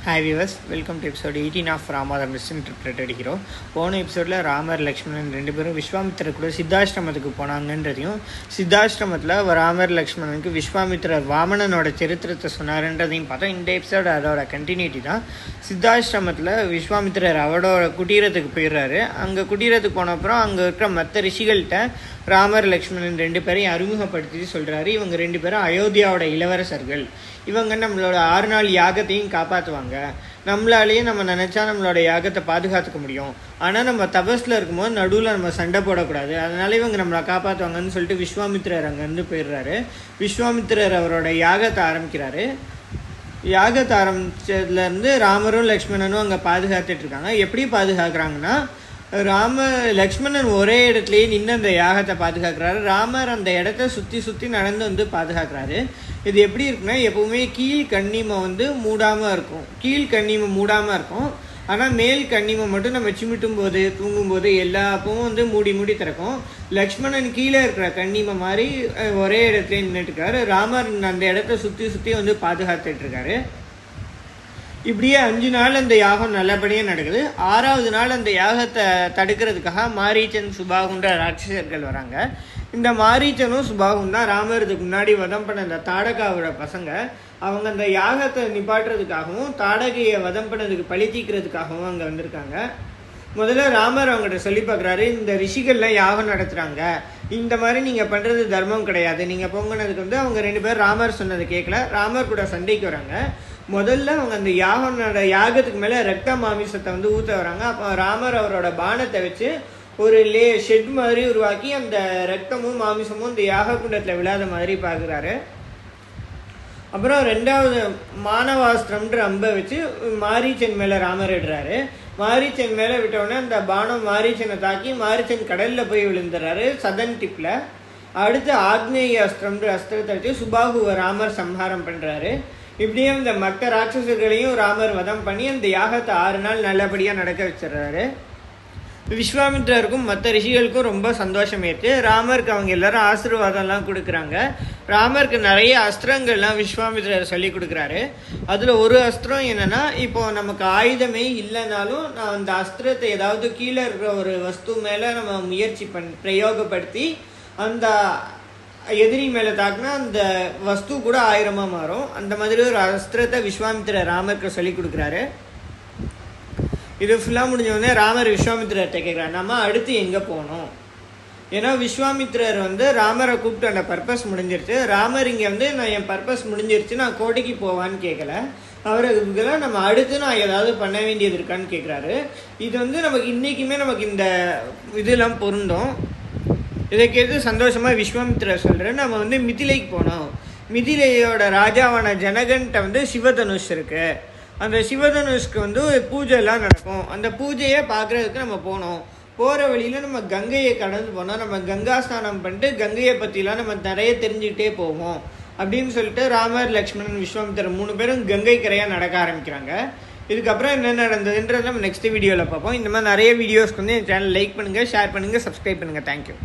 Hi viewers, welcome to episode 18 of Rama the Misinterpreted Hero. போன எபிசோடில் ராமர் லக்ஷ்மணன் ரெண்டு பேரும் விஸ்வாமித்திரர் கூட சித்தாஷ்டிரமத்துக்கு போனாங்கன்றதையும், சித்தாஷ்டிரமத்தில் ராமர் லக்ஷ்மணனுக்கு விஸ்வாமித்திரர் வாமனனோட சரித்திரத்தை சொன்னார்ன்றதையும் பார்த்தோம். இந்த எபிசோடு அதோட கண்டினியூட்டி தான். சித்தாஷ்டிரமத்தில் விஸ்வாமித்திரர் அவரோட குட்டீரத்துக்கு போயிடுறாரு. அங்கே குட்டீரத்துக்கு போன அப்புறம் அங்கே இருக்கிற மற்ற ரிஷிகள்கிட்ட ராமர் லக்ஷ்மணன் ரெண்டு பேரையும் அறிமுகப்படுத்தி சொல்கிறாரு. இவங்க ரெண்டு பேரும் அயோத்தியாவோட இளவரசர்கள். இவங்க நம்மளோட 6 நாள் யாகத்தையும் காப்பாற்றுவாங்க. நம்மளாலேயே நம்ம நினச்சா நம்மளோட யாகத்தை பாதுகாத்துக்க முடியும். ஆனால் நம்ம தபஸில் இருக்கும்போது நடுவில் நம்ம சண்டை போடக்கூடாது. அதனால இவங்க நம்மளை காப்பாற்றுவாங்கன்னு சொல்லிட்டு விஸ்வாமித்திரர் அங்கேருந்து போயிடுறாரு. விஸ்வாமித்திரர் அவரோட யாகத்தை ஆரம்பிக்கிறாரு. யாகத்தை ஆரம்பித்ததுலேருந்து ராமரும் லக்ஷ்மணனும் அங்கே பாதுகாத்துட்ருக்காங்க. எப்படி பாதுகாக்கிறாங்கன்னா, லக்ஷ்மணன் ஒரே இடத்துலையே நின்று அந்த யாகத்தை பாதுகாக்கிறாரு. ராமர் அந்த இடத்த சுற்றி சுற்றி நடந்து வந்து பாதுகாக்கிறாரு. இது எப்படி இருக்குன்னா, எப்பவுமே கீழ் கண்ணிமை மூடாமல் இருக்கும். ஆனால் மேல் கண்ணிமை மட்டும் நம்ம சிமிட்டும் போது தூங்கும்போது எல்லா அப்பவும் மூடி திறக்கும். லக்ஷ்மணன் கீழே இருக்கிற கண்ணிமை மாதிரி ஒரே இடத்துல நின்றுட்டுருக்காரு. ராமர் அந்த இடத்த சுற்றி பாதுகாத்துட்ருக்காரு. இப்படியே 5 நாள் அந்த யாகம் நல்லபடியாக நடக்குது. 6வது நாள் அந்த யாகத்தை தடுக்கிறதுக்காக மாரீச்சன் சுபாகுன்ற ராட்சசர்கள் வராங்க. இந்த மாரீச்சனும் சுபாகும் தான் ராமர் இதுக்கு முன்னாடி வதம் பண்ண இந்த தாடகாவோட பசங்க. அவங்க அந்த யாகத்தை நிப்பாட்டுறதுக்காகவும் தாடகையை வதம் பண்ணதுக்கு பழி தீக்கிறதுக்காகவும் அங்கே வந்திருக்காங்க. முதல்ல ராமர் அவங்ககிட்ட சொல்லி பார்க்குறாரு, இந்த ரிஷிகள்லாம் யாகம் நடத்துகிறாங்க, இந்த மாதிரி நீங்கள் பண்ணுறது தர்மம் கிடையாது, நீங்கள் பொங்கினதுக்கு அவங்க 2 பேர் ராமர் சொன்னதை கேட்கல. ராமர் கூட சண்டைக்கு வராங்க. முதல்ல அவங்க அந்த யாகத்துக்கு மேலே ரத்த மாமிசத்தை ஊற்ற வராங்க. அப்போ ராமர் அவரோட பானத்தை வச்சு ஒரு ஷெட் மாதிரி உருவாக்கி அந்த ரத்தமும் மாமிசமும் இந்த யாக குண்டத்தில் விழாத மாதிரி பார்க்குறாரு. அப்புறம் 2வது மானவாஸ்திரம்ன்ற அம்பை வச்சு மாரீச்சன் மேலே ராமர் இடுறாரு. மாரீச்சன் மேலே விட்டவுடனே அந்த பானம் மாரீச்சனை தாக்கி மாரீச்சன் கடலில் போய் விழுந்துடுறாரு சதன் டிப்பில். அடுத்து ஆக்னேய அஸ்திரம்ன்ற அஸ்திரத்தை வச்சு சுபாகுவை ராமர் சம்ஹாரம் பண்ணுறாரு. இப்படியே இந்த மற்ற ராட்சசர்களையும் ராமர் வதம் பண்ணி அந்த யாகத்தை 6 நாள் நல்லபடியாக நடக்க வச்சிடுறாரு. விஸ்வாமித்திரருக்கும் மற்ற ரிஷிகளுக்கும் ரொம்ப சந்தோஷம் ஏற்று ராமருக்கு அவங்க எல்லாரும் ஆசீர்வாதம்லாம் கொடுக்குறாங்க. ராமருக்கு நிறைய அஸ்திரங்கள்லாம் விஸ்வாமித்திரர் சொல்லி கொடுக்குறாரு. அதில் ஒரு அஸ்திரம் என்னென்னா, இப்போது நமக்கு ஆயுதமே இல்லைனாலும் நான் அந்த அஸ்திரத்தை ஏதாவது கீழே இருக்கிற ஒரு வஸ்து மேலே நம்ம முயற்சி பிரயோகப்படுத்தி அந்த எதிரி மேலே தாக்குனா அந்த வஸ்து கூட 1000 மாறும். அந்த மாதிரி ஒரு அஸ்திரத்தை விஸ்வாமித்திரர் ராமருக்கு சொல்லி கொடுக்குறாரு. இது ஃபுல்லாக முடிஞ்சவொடனே ராமர் விஸ்வாமித்திரர்கிட்ட கேட்குறாரு, நம்ம அடுத்து எங்கே போகணும்? ஏன்னா விஸ்வாமித்திரர் ராமரை கூப்பிட்டு அந்த பர்பஸ் முடிஞ்சிருச்சு. ராமர் இங்கே நான் என் பர்பஸ் முடிஞ்சிருச்சு, நான் கோட்டைக்கு போவான்னு கேட்கல. அவருக்கு நம்ம அடுத்து நான் ஏதாவது பண்ண வேண்டியது இருக்கான்னு கேட்குறாரு. இது நமக்கு இன்றைக்குமே நமக்கு இந்த இதெல்லாம் பொருந்தும். இதை கேட்டு சந்தோஷமாக விஸ்வாமித்திரர் சொல்கிறேன், நம்ம மிதிலைக்கு போனோம். மிதிலையோட ராஜாவான ஜனகன்ட்ட சிவதனுஷ் இருக்குது. அந்த சிவதனுஷ்க்கு பூஜைலாம் நடக்கும். அந்த பூஜையை பார்க்குறதுக்கு நம்ம போனோம். போகிற வழியில் நம்ம கங்கையை கடந்து போனோம். நம்ம கங்கா ஸ்நானம் பண்ணிட்டு கங்கையை பற்றிலாம் நம்ம நிறைய தெரிஞ்சுக்கிட்டே போவோம் அப்படின்னு சொல்லிட்டு ராமர் லக்ஷ்மணன் விஸ்வாமித்திரர் 3 பேரும் கங்கை கரையாக நடக்க ஆரம்பிக்கிறாங்க. இதுக்கப்புறம் என்ன நடந்ததுன்றது நம்ம நெக்ஸ்ட் வீடியோவில் பார்ப்போம். இந்த மாதிரி நிறைய வீடியோஸ்க்கு என் சேனல் லைக் பண்ணுங்கள், ஷேர் பண்ணுங்கள், சப்ஸ்கிரைப் பண்ணுங்கள். தேங்க்யூ.